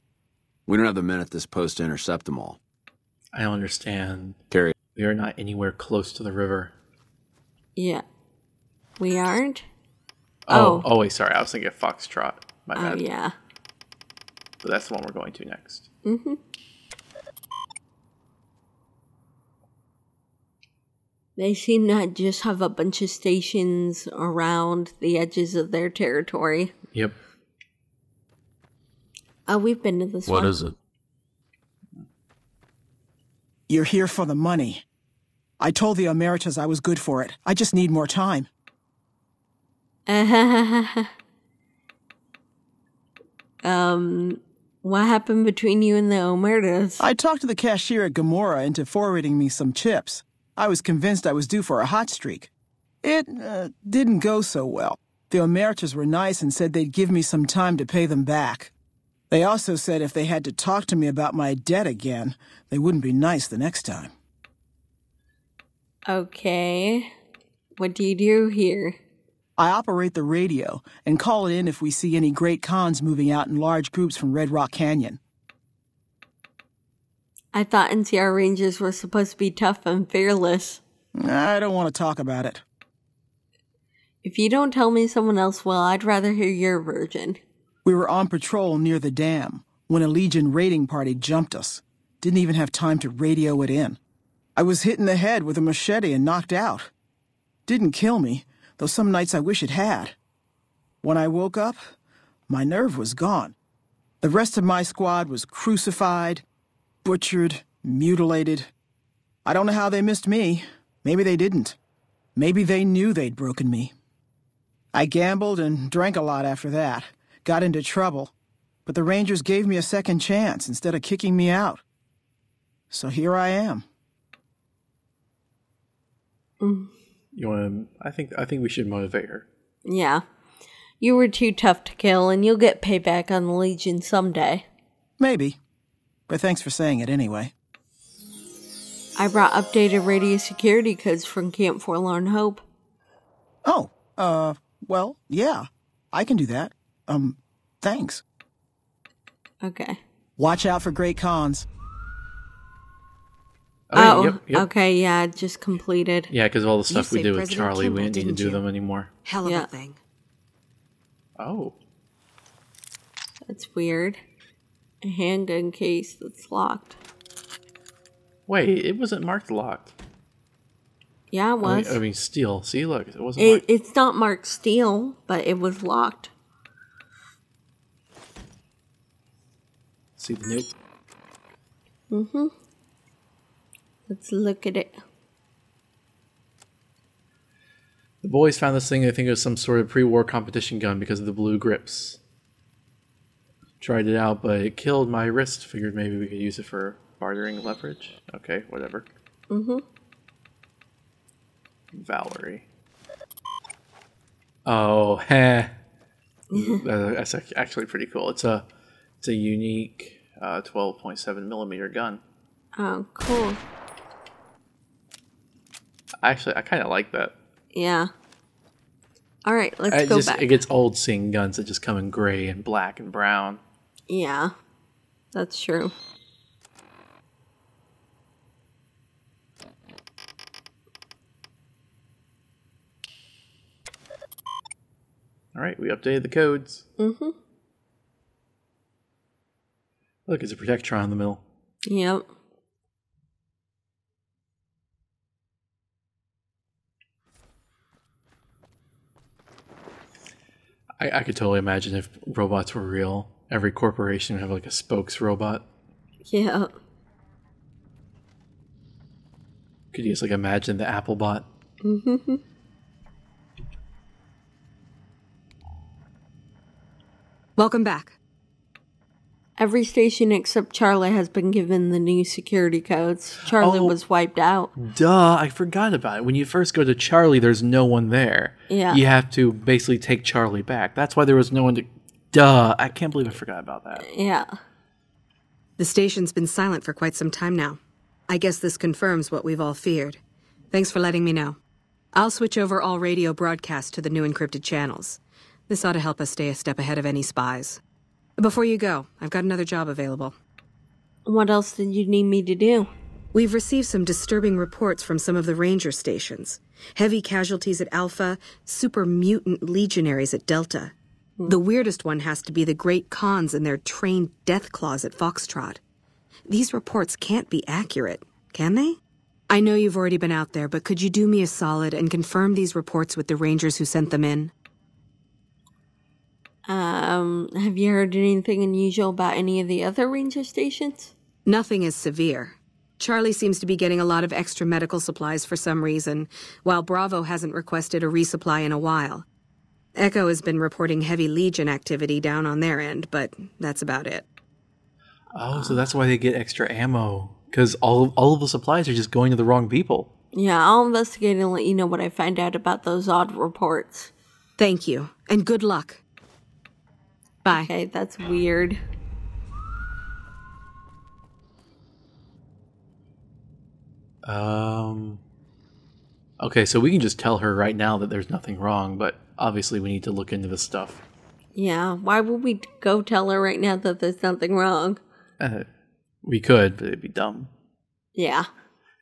We don't have the men at this post to intercept them all. I don't understand. Terry. We are not anywhere close to the river. Yeah. We aren't? Oh, wait, sorry. I was thinking of Foxtrot. My bad. Oh, yeah. So that's the one we're going to next. Mm-hmm. They seem to just have a bunch of stations around the edges of their territory. Yep. Oh, we've been to this one. What is it? You're here for the money. I told the Emeritus I was good for it. I just need more time. What happened between you and the Emeritus? I talked to the cashier at Gamora into forwarding me some chips. I was convinced I was due for a hot streak. It didn't go so well. The Emeritus were nice and said they'd give me some time to pay them back. They also said if they had to talk to me about my debt again, they wouldn't be nice the next time. Okay. What do you do here? I operate the radio and call it in if we see any great cons moving out in large groups from Red Rock Canyon. I thought NCR Rangers were supposed to be tough and fearless. I don't want to talk about it. If you don't tell me someone else will, I'd rather hear your version. We were on patrol near the dam when a Legion raiding party jumped us. Didn't even have time to radio it in. I was hit in the head with a machete and knocked out. Didn't kill me, though some nights I wish it had. When I woke up, my nerve was gone. The rest of my squad was crucified, butchered, mutilated. I don't know how they missed me. Maybe they didn't. Maybe they knew they'd broken me. I gambled and drank a lot after that. Got into trouble. But the Rangers gave me a second chance instead of kicking me out. So here I am. You want to? I think we should motivate her. Yeah. You were too tough to kill, and you'll get payback on the Legion someday. Maybe. But thanks for saying it anyway. I brought updated radio security codes from Camp Forlorn Hope. Oh, well, yeah. I can do that. Thanks. Okay. Watch out for great cons. Yep. Okay, yeah, just completed. Yeah, because all the stuff we did with President Charlie, we Kimball, didn't need to do didn't you? them anymore. Hell of Yeah. a thing. Oh. That's weird. A handgun case that's locked. Wait, it wasn't marked locked. Yeah, it was. I mean, steel. See, look, it wasn't marked. It's not marked steel, but it was locked. See the note? Mm-hmm. Let's look at it. The boys found this thing. I think it was some sort of pre-war competition gun because of the blue grips. Tried it out, but it killed my wrist. Figured maybe we could use it for bartering leverage. Okay, whatever. Mm-hmm. Valerie. Oh, heh. That's actually pretty cool. It's a unique 12.7 millimeter gun. Oh, cool. Actually, I kind of like that. Yeah. All right, let's go back. It gets old seeing guns that just come in gray and black and brown. Yeah, that's true. All right, we updated the codes. Mm-hmm. Look, it's a Protectron in the middle. Yep. I could totally imagine if robots were real. Every corporation would have like a spokes robot. Yeah. Could you just like imagine the Apple bot? Mm-hmm. Welcome back. Every station except Charlie has been given the new security codes. Charlie was wiped out. Duh, I forgot about it. When you first go to Charlie, there's no one there. Yeah. You have to basically take Charlie back. That's why there was no one to... Duh, I can't believe I forgot about that. Yeah. The station's been silent for quite some time now. I guess this confirms what we've all feared. Thanks for letting me know. I'll switch over all radio broadcasts to the new encrypted channels. This ought to help us stay a step ahead of any spies. Before you go, I've got another job available. What else did you need me to do? We've received some disturbing reports from some of the ranger stations. Heavy casualties at Alpha, super mutant legionaries at Delta. The weirdest one has to be the Great Khans and their trained death claws at Foxtrot. These reports can't be accurate, can they? I know you've already been out there, but could you do me a solid and confirm these reports with the rangers who sent them in? Have you heard anything unusual about any of the other ranger stations? Nothing is severe. Charlie seems to be getting a lot of extra medical supplies for some reason, while Bravo hasn't requested a resupply in a while. Echo has been reporting heavy Legion activity down on their end, but that's about it. Oh, so that's why they get extra ammo. Because all of the supplies are just going to the wrong people. Yeah, I'll investigate and let you know what I find out about those odd reports. Thank you, and good luck. Bye. Okay, that's weird. Okay, so we can just tell her right now that there's nothing wrong, but obviously we need to look into this stuff. Yeah, why would we go tell her right now that there's nothing wrong? We could, but it'd be dumb. Yeah.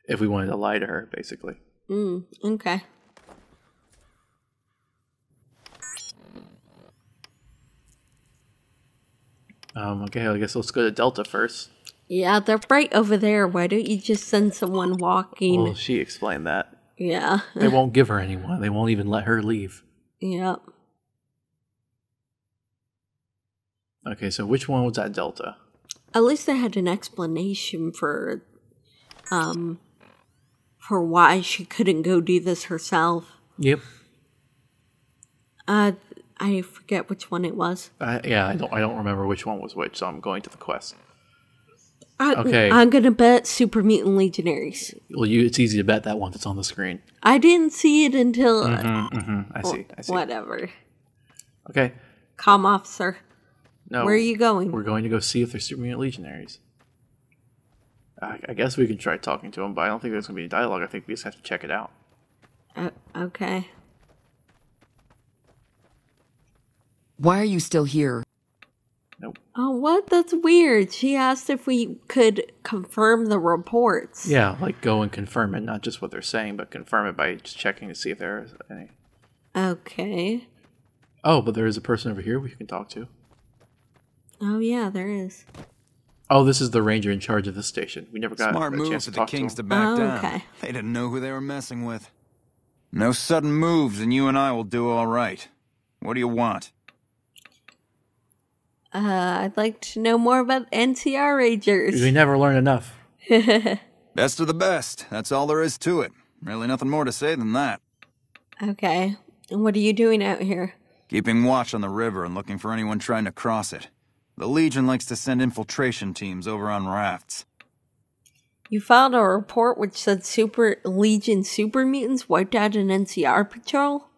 If we wanted to lie to her, basically. Okay. Okay, I guess let's go to Delta first. Yeah, they're right over there. Why don't you just send someone walking? Well, she explained that. Yeah. They won't give her anyone. They won't even let her leave. Yep. Okay, so which one was at Delta? At least they had an explanation for why she couldn't go do this herself. Yep. I forget which one it was. Yeah, I don't remember which one was which, so I'm going to the quest. Okay. I'm gonna bet Super Mutant Legionaries. Well, it's easy to bet that one that's on the screen. I didn't see it until... I see. Whatever. Okay. Comm officer. No. Where are you going? We're going to go see if there's Super Mutant Legionaries. I guess we could try talking to them, but I don't think there's going to be a dialogue. I think we just have to check it out. Okay. Why are you still here? Nope. Oh, what? That's weird. She asked if we could confirm the reports. Yeah, like go and confirm it, not just what they're saying, but confirm it by just checking to see if there is any. Okay. Oh, but there is a person over here we can talk to. Oh, yeah, there is. Oh, this is the ranger in charge of this station. We never got Smart a move chance for to the talk Kings to to him. back down. Okay. They didn't know who they were messing with. No sudden moves, and you and I will do all right. What do you want? I'd like to know more about NCR Rangers. We never learn enough. Best of the best. That's all there is to it. Really nothing more to say than that. Okay. And what are you doing out here? Keeping watch on the river and looking for anyone trying to cross it. The Legion likes to send infiltration teams over on rafts. You filed a report which said Legion super mutants wiped out an NCR patrol?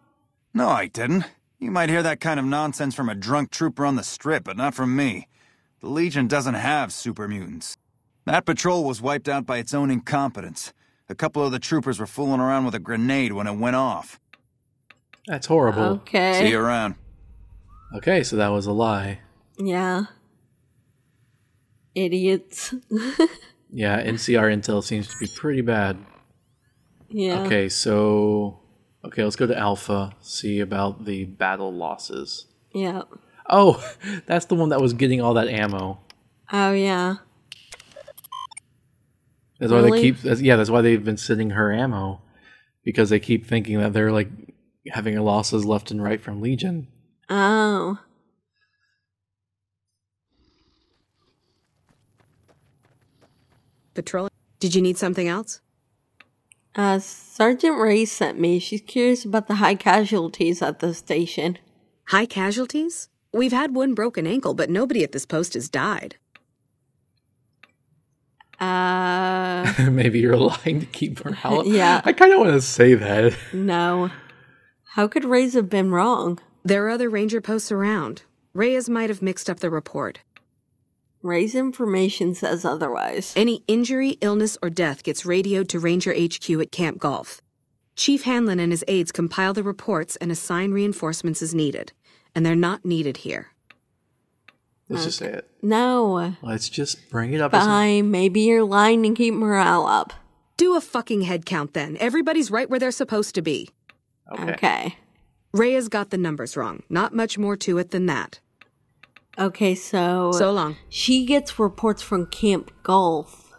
No, I didn't. You might hear that kind of nonsense from a drunk trooper on the strip, but not from me. The Legion doesn't have super mutants. That patrol was wiped out by its own incompetence. A couple of the troopers were fooling around with a grenade when it went off. That's horrible. Okay. See you around. Okay, so that was a lie. Yeah. Idiots. Yeah, NCR intel seems to be pretty bad. Yeah. Okay, so... Okay, let's go to Alpha, see about the battle losses. Yeah. Oh, that's the one that was getting all that ammo. Oh, yeah. That's why they keep... That's why they've been sending her ammo. Because they keep thinking that they're, like, having losses left and right from Legion. Oh. Patrol. Did you need something else? Sergeant Ray sent me. She's curious about the high casualties at the station. High casualties? We've had one broken ankle, but nobody at this post has died. Maybe you're lying to keep morale. Yeah. I kind of want to say that. No. How could Ray's have been wrong? There are other ranger posts around. Reyes might have mixed up the report. Ray's information says otherwise. Any injury, illness, or death gets radioed to Ranger HQ at Camp Golf. Chief Hanlon and his aides compile the reports and assign reinforcements as needed. And they're not needed here. Let's just say it. No. Let's just bring it up. Fine, maybe you're lying to keep morale up. Do a fucking head count then. Everybody's right where they're supposed to be. Okay. Reyes got the numbers wrong. Not much more to it than that. Okay, so long. She gets reports from Camp Golf.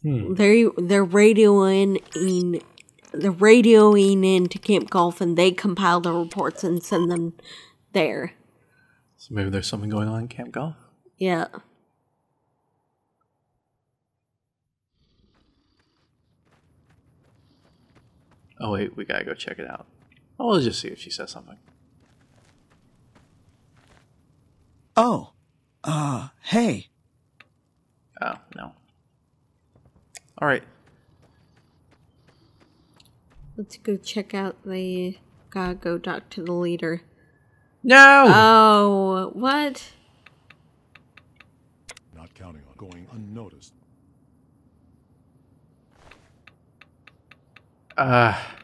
They're radioing into Camp Golf, and they compile the reports and send them there. So maybe there's something going on in Camp Golf. Yeah. Oh wait, we gotta go check it out. Oh, let's just see if she says something. Oh, hey. Oh, no. Alright. Let's go check out the... Gotta go talk to the leader. No! Oh, what? Not counting on going unnoticed.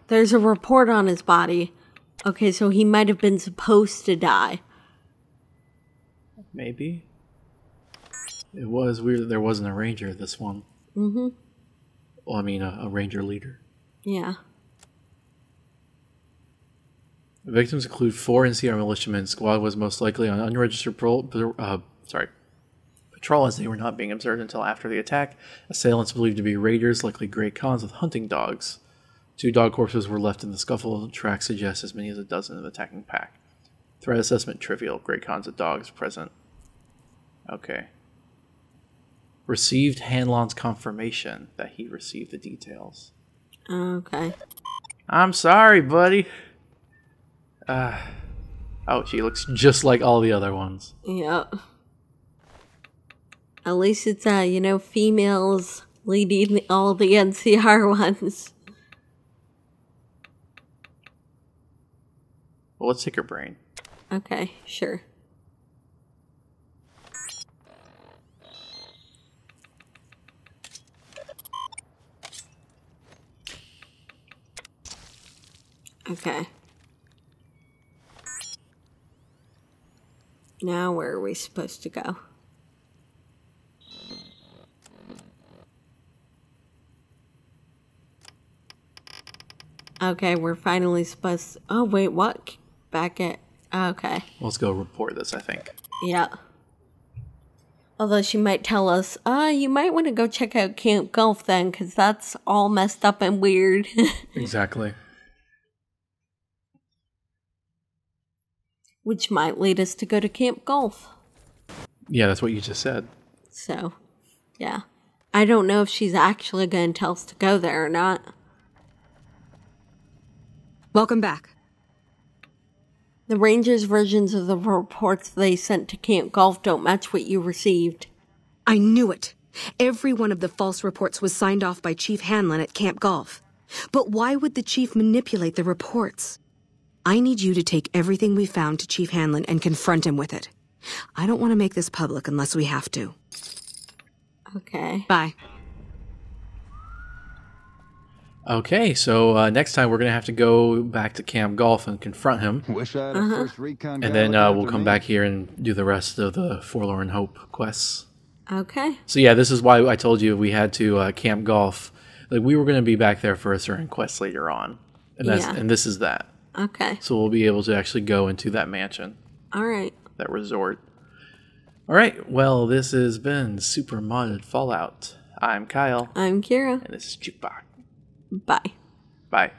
There's a report on his body. Okay, so he might have been supposed to die. Maybe. It was weird that there wasn't a ranger this one. Mm-hmm. Well, I mean, a ranger leader. Yeah. The victims include 4 NCR militiamen. Squad was most likely on unregistered patrol as they were not being observed until after the attack. Assailants believed to be raiders, likely Grey Khans with hunting dogs. 2 dog corpses were left in the scuffle. Tracks suggest as many as a dozen of the attacking pack. Threat assessment trivial. Grey Khans with dogs present. Okay. Received Hanlon's confirmation that he received the details. Okay. I'm sorry, buddy. Oh, she looks just like all the other ones. Yeah. At least it's, females leading all the NCR ones. Well, let's take her brain. Okay, sure. Okay. Now where are we supposed to go? Okay, we're finally supposed to... Oh, wait, what? Back at... Okay. Let's go report this, I think. Yeah. Although she might tell us, you might want to go check out Camp Gulf then, because that's all messed up and weird. Exactly. Which might lead us to go to Camp Gulf. Yeah, that's what you just said. So, yeah. I don't know if she's actually going to tell us to go there or not. Welcome back. The Rangers' versions of the reports they sent to Camp Gulf don't match what you received. I knew it. Every one of the false reports was signed off by Chief Hanlon at Camp Gulf. But why would the Chief manipulate the reports? I need you to take everything we found to Chief Hanlon and confront him with it. I don't want to make this public unless we have to. Okay. Bye. Okay, so next time we're going to have to go back to Camp Gulf and confront him. Wish I had a first recon guy And then looking we'll after come me. back here and do the rest of the Forlorn Hope quests. Okay. So yeah, this is why I told you we had to Camp Gulf. Like, we were going to be back there for a certain quest later on. And that's and this is that. Okay. So we'll be able to actually go into that mansion. All right. That resort. All right, well, this has been Super Modded Fallout. I'm Kyle. I'm Kira. And this is Jukebox. Bye. Bye.